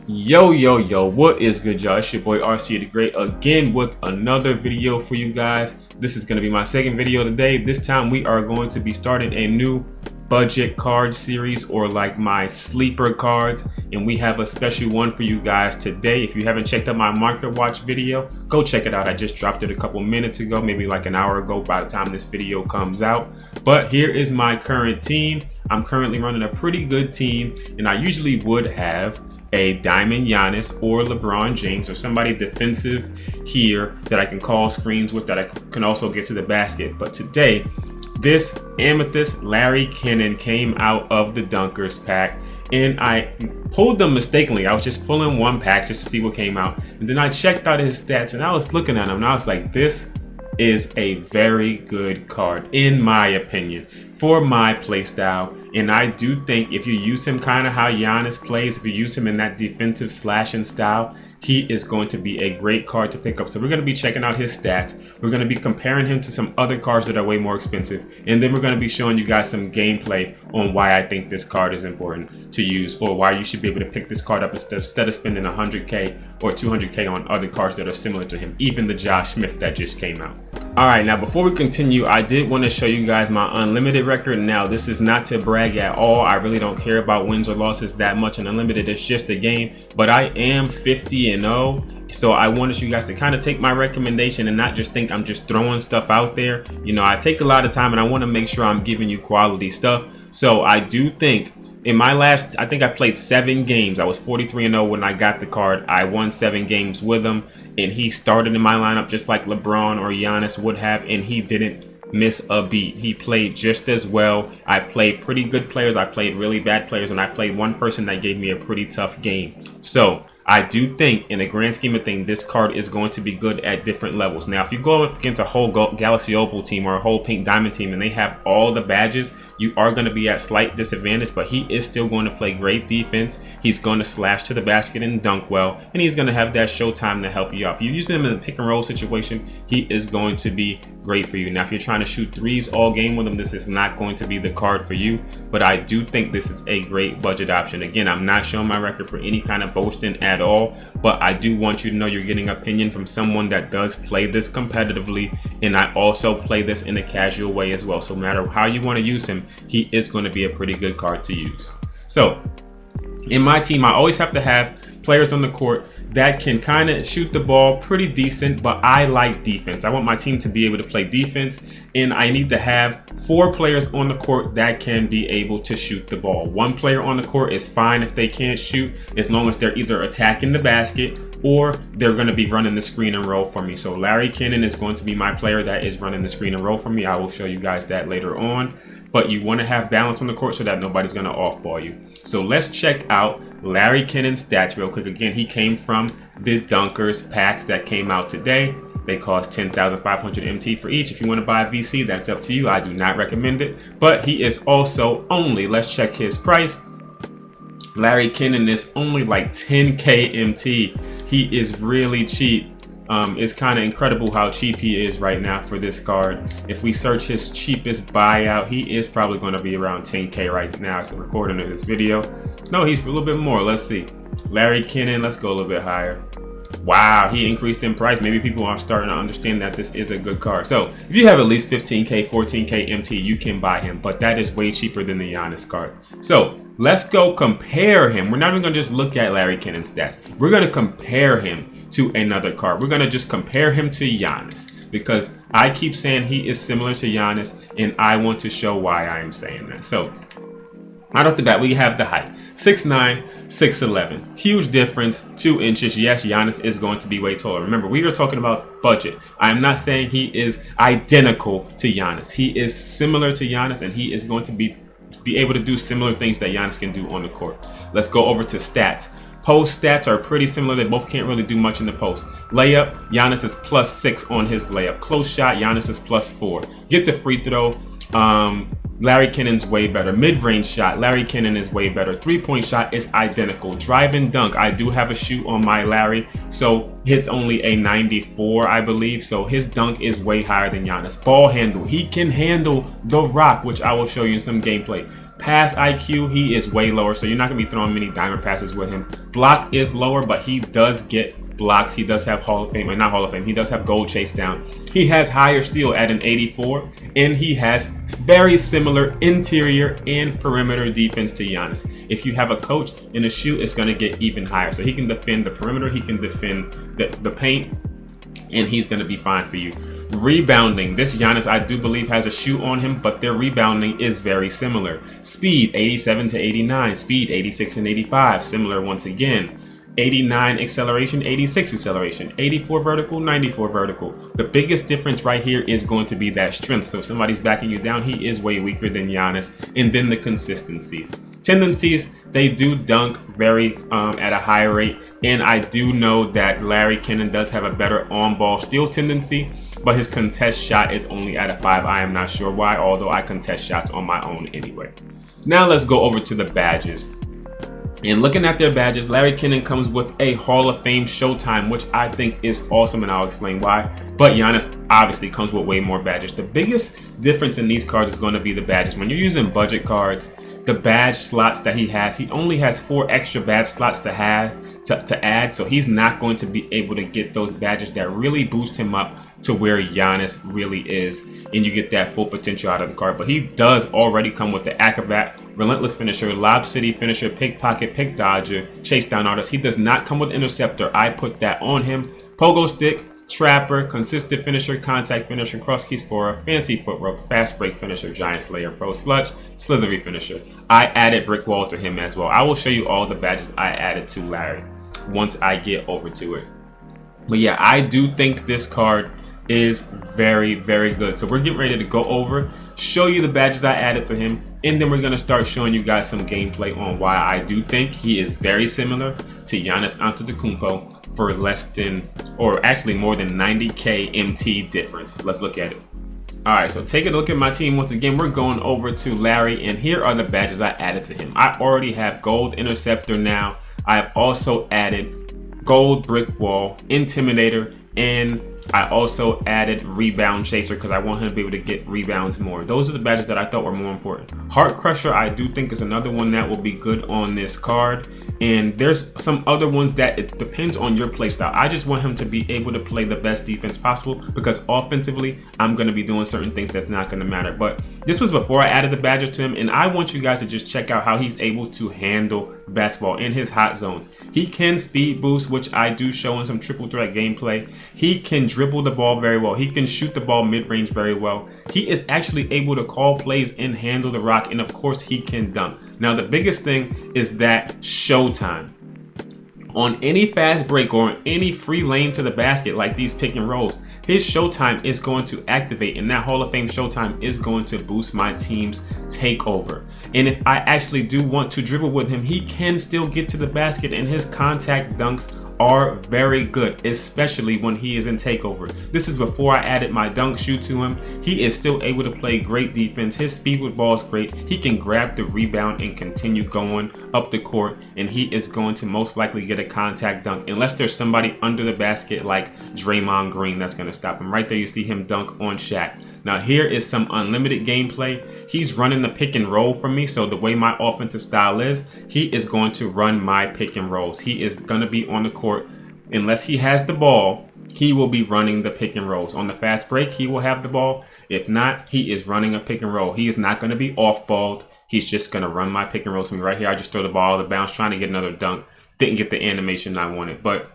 Yo, what is good, y'all? It's your boy RC the Great again with another video for you guys. This is going to be my second video today. This time we are going to be starting a new budget card series, or like my sleeper cards, and we have a special one for you guys today. If you haven't checked out my market watch video, go check it out. I just dropped it a couple minutes ago, maybe like an hour ago by the time this video comes out. But here is my current team. I'm currently running a pretty good team, and I usually would have a Diamond Giannis or LeBron James or somebody defensive here that I can call screens with, that I can also get to the basket. But today, this Amethyst Larry Kenon came out of the Dunkers pack, and I pulled them mistakenly. I was just pulling one pack just to see what came out, and then I checked out his stats, and I was looking at him, and I was like, this is a very good card in my opinion for my playstyle. And I do think if you use him kind of how Giannis plays, if you use him in that defensive slashing style, he is going to be a great card to pick up. So we're going to be checking out his stats. We're going to be comparing him to some other cards that are way more expensive, and then we're going to be showing you guys some gameplay on why I think this card is important to use, or why you should be able to pick this card up instead of spending 100k or 200k on other cards that are similar to him, even the Josh Smith that just came out. Alright, now before we continue, I did want to show you guys my unlimited record. Now, this is not to brag at all. I really don't care about wins or losses that much in unlimited. It's just a game. But I am 50-0. So I wanted you guys to kind of take my recommendation and not just think I'm just throwing stuff out there. You know, I take a lot of time and I want to make sure I'm giving you quality stuff. So I do think in my last, I think I played 7 games. I was 43-0 when I got the card. I won 7 games with him, and he started in my lineup just like LeBron or Giannis would have, and he didn't miss a beat. He played just as well. I played pretty good players, I played really bad players, and I played one person that gave me a pretty tough game. So I do think in the grand scheme of things, this card is going to be good at different levels. Now, if you go up against a whole Galaxy Opal team or a whole Pink Diamond team and they have all the badges, you are going to be at slight disadvantage, but he is still going to play great defense. He's going to slash to the basket and dunk well, and he's going to have that showtime to help you out. If you use him in a pick and roll situation, he is going to be great for you. Now, if you're trying to shoot threes all game with him, this is not going to be the card for you, but I do think this is a great budget option. Again, I'm not showing my record for any kind of boasting at all, but I do want you to know you're getting opinion from someone that does play this competitively, and I also play this in a casual way as well. So no matter how you want to use him, he is going to be a pretty good card to use. So in my team, I always have to have players on the court that can kind of shoot the ball pretty decent, but I like defense. I want my team to be able to play defense, and I need to have 4 players on the court that can be able to shoot the ball. 1 player on the court is fine if they can't shoot, as long as they're either attacking the basket or they're going to be running the screen and roll for me. So Larry Kenon is going to be my player that is running the screen and roll for me. I will show you guys that later on. But you want to have balance on the court so that nobody's going to off-ball you. So let's check out Larry Kenon's stats real quick. Again, he came from the Dunkers packs that came out today. They cost 10,500 MT for each. If you want to buy a VC, that's up to you. I do not recommend it. But he is also only, let's check his price. Larry Kenon is only like 10k MT. He is really cheap. It's kind of incredible how cheap he is right now for this card. If we search his cheapest buyout, he is probably going to be around 10k right now as the recording of this video. No, he's a little bit more. Let's see. Larry Kenon, let's go a little bit higher. Wow, he increased in price. Maybe people are starting to understand that this is a good card. So if you have at least 15k, 14k MT, you can buy him, but that is way cheaper than the Giannis cards. So let's go compare him. We're not even going to just look at Larry Kenon's stats. We're going to compare him to another card. We're going to just compare him to Giannis, because I keep saying he is similar to Giannis, and I want to show why I am saying that. So right off the bat, we have the height. 6'9", 6'11". Huge difference, 2 inches. Yes, Giannis is going to be way taller. Remember, we are talking about budget. I am not saying he is identical to Giannis. He is similar to Giannis, and he is going to be able to do similar things that Giannis can do on the court. Let's go over to stats. Post stats are pretty similar. They both can't really do much in the post. Layup, Giannis is +6 on his layup. Close shot, Giannis is +4. Get to free throw. Larry Kenon's way better. Mid-range shot, Larry Kenon is way better. Three-point shot is identical. Drive and dunk, I do have a shoot on my Larry, so his only a 94, I believe. So his dunk is way higher than Giannis. Ball handle, he can handle the rock, which I will show you in some gameplay. Pass IQ, he is way lower, so you're not going to be throwing many diamond passes with him. Block is lower, but he does get blocks. He does have Hall of Fame, or not Hall of Fame, he does have gold chase down. He has higher steal at an 84, and he has very similar interior and perimeter defense to Giannis. If you have a coach in a shoe, it's going to get even higher. So he can defend the perimeter, he can defend the paint, and he's going to be fine for you. Rebounding, this Giannis I do believe has a shoe on him, but their rebounding is very similar. Speed 87 to 89, speed 86 and 85, similar once again. 89 acceleration, 86 acceleration, 84 vertical, 94 vertical. The biggest difference right here is going to be that strength. So if somebody's backing you down, he is way weaker than Giannis. And then the consistencies. Tendencies, they do dunk very at a higher rate. And I do know that Larry Kenon does have a better on-ball steal tendency, but his contest shot is only at a 5. I am not sure why, although I contest shots on my own anyway. Now let's go over to the badges. And looking at their badges, Larry Kenon comes with a Hall of Fame Showtime, which I think is awesome, and I'll explain why. But Giannis obviously comes with way more badges. The biggest difference in these cards is going to be the badges. When you're using budget cards, the badge slots that he only has 4 extra badge slots to add, so he's not going to be able to get those badges that really boost him up to where Giannis really is, and you get that full potential out of the card. But he does already come with the Acrobat, Relentless Finisher, Lob City Finisher, Pickpocket, Pick Dodger, Chase Down Artist. He does not come with Interceptor. I put that on him. Pogo Stick, Trapper, Consistent Finisher, Contact Finisher, Cross Key Scorer, Fancy Foot Rope, Fast Break Finisher, Giant Slayer, Pro Sludge, Slithery Finisher. I added Brick Wall to him as well. I will show you all the badges I added to Larry once I get over to it. But yeah, I do think this card is very, very good. So we're getting ready to go over, show you the badges I added to him, and then we're going to start showing you guys some gameplay on why I do think he is very similar to Giannis Antetokounmpo for less than, or actually more than 90k MT difference. Let's look at it. Alright, so take a look at my team. Once again, we're going over to Larry, and here are the badges I added to him. I already have Gold Interceptor now. I have also added Gold Brick Wall, Intimidator, and I also added Rebound Chaser because I want him to be able to get rebounds more. Those are the badges that I thought were more important. Heart Crusher, I do think, is another one that will be good on this card. And there's some other ones that it depends on your play style. I just want him to be able to play the best defense possible, because offensively, I'm going to be doing certain things that's not going to matter. But this was before I added the badges to him, and I want you guys to just check out how he's able to handle basketball in his hot zones. He can speed boost, which I do show in some triple threat gameplay. He can dribble the ball very well. He can shoot the ball mid-range very well. He is actually able to call plays and handle the rock, and of course he can dunk. Now the biggest thing is that showtime. On any fast break or on any free lane to the basket like these pick and rolls, his showtime is going to activate, and that Hall of Fame showtime is going to boost my team's takeover. And if I actually do want to dribble with him, he can still get to the basket, and his contact dunks are very good, especially when he is in takeover. This is before I added my dunk shoe to him. He is still able to play great defense. His speed with ball is great. He can grab the rebound and continue going up the court, and he is going to most likely get a contact dunk unless there's somebody under the basket like Draymond Green that's going to stop him. Right there you see him dunk on Shaq. Now here is some unlimited gameplay. He's running the pick and roll for me, so the way my offensive style is, he is going to run my pick and rolls. He is going to be on the court. Unless he has the ball, he will be running the pick and rolls. On the fast break, he will have the ball. If not, he is running a pick and roll. He is not going to be off-balled. He's just going to run my pick and rolls for me. Right here, I just throw the ball out of bounds, trying to get another dunk. Didn't get the animation I wanted, but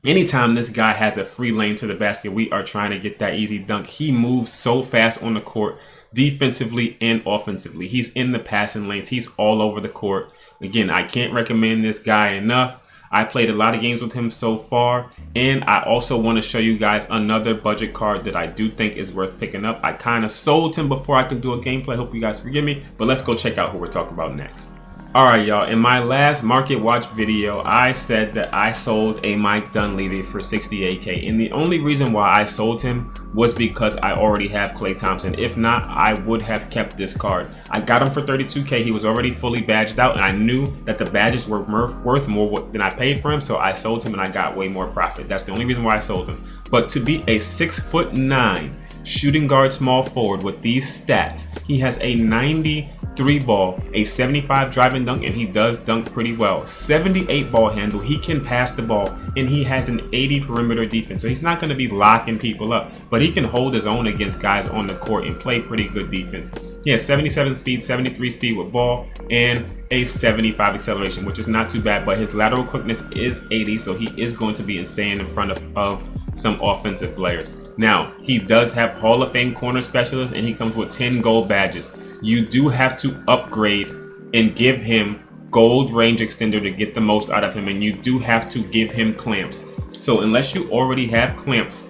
anytime this guy has a free lane to the basket, we are trying to get that easy dunk. He moves so fast on the court, defensively and offensively. He's in the passing lanes. He's all over the court. Again, I can't recommend this guy enough. I played a lot of games with him so far, and I also want to show you guys another budget card that I do think is worth picking up. I kind of sold him before I could do a gameplay. Hope you guys forgive me, but let's go check out who we're talking about next. Alright y'all, in my last market watch video, I said that I sold a Mike Dunleavy for 68k, and the only reason why I sold him was because I already have Klay Thompson. If not, I would have kept this card. I got him for 32k, he was already fully badged out, and I knew that the badges were worth more than I paid for him, so I sold him and I got way more profit. That's the only reason why I sold him. But to be a 6'9" shooting guard small forward with these stats, he has a 93 ball, a 75 drive and dunk, and he does dunk pretty well. 78 ball handle, he can pass the ball, and he has an 80 perimeter defense. So he's not going to be locking people up, but he can hold his own against guys on the court and play pretty good defense. He has 77 speed, 73 speed with ball, and a 75 acceleration, which is not too bad, but his lateral quickness is 80, so he is going to be staying in front of some offensive players. Now, he does have Hall of Fame corner specialist, and he comes with 10 gold badges. You do have to upgrade and give him gold range extender to get the most out of him, and you do have to give him clamps. So unless you already have clamps,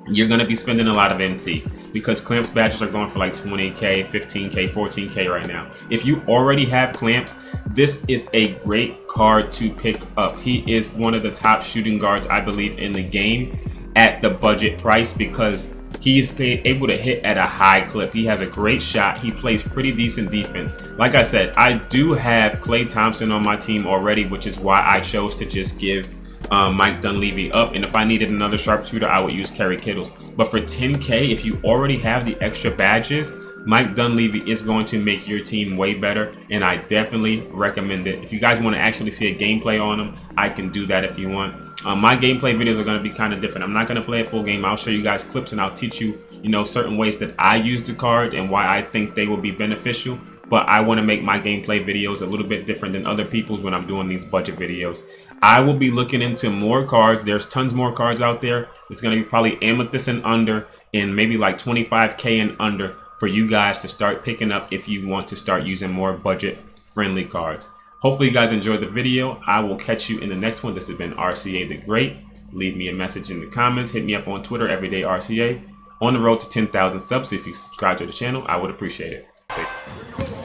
you're going to be spending a lot of MT, because clamps badges are going for like 20k, 15k, 14k right now. If you already have clamps, this is a great card to pick up. He is one of the top shooting guards, I believe, in the game at the budget price, because he is able to hit at a high clip. He has a great shot. He plays pretty decent defense. Like I said, I do have Klay Thompson on my team already, which is why I chose to just give Mike Dunleavy up. And if I needed another sharpshooter, I would use Kerry Kittles. But for 10k, if you already have the extra badges, Mike Dunleavy is going to make your team way better, and I definitely recommend it. If you guys want to actually see a gameplay on him, I can do that if you want. My gameplay videos are going to be kind of different. I'm not going to play a full game. I'll show you guys clips, and I'll teach you, certain ways that I use the card and why I think they will be beneficial. But I want to make my gameplay videos a little bit different than other people's when I'm doing these budget videos. I will be looking into more cards. There's tons more cards out there. It's going to be probably Amethyst and under, and maybe like 25k and under for you guys to start picking up if you want to start using more budget friendly cards. Hopefully you guys enjoyed the video. I will catch you in the next one. This has been RCA the Great. Leave me a message in the comments. Hit me up on Twitter, everydayRCA. On the road to 10,000 subs. If you subscribe to the channel, I would appreciate it.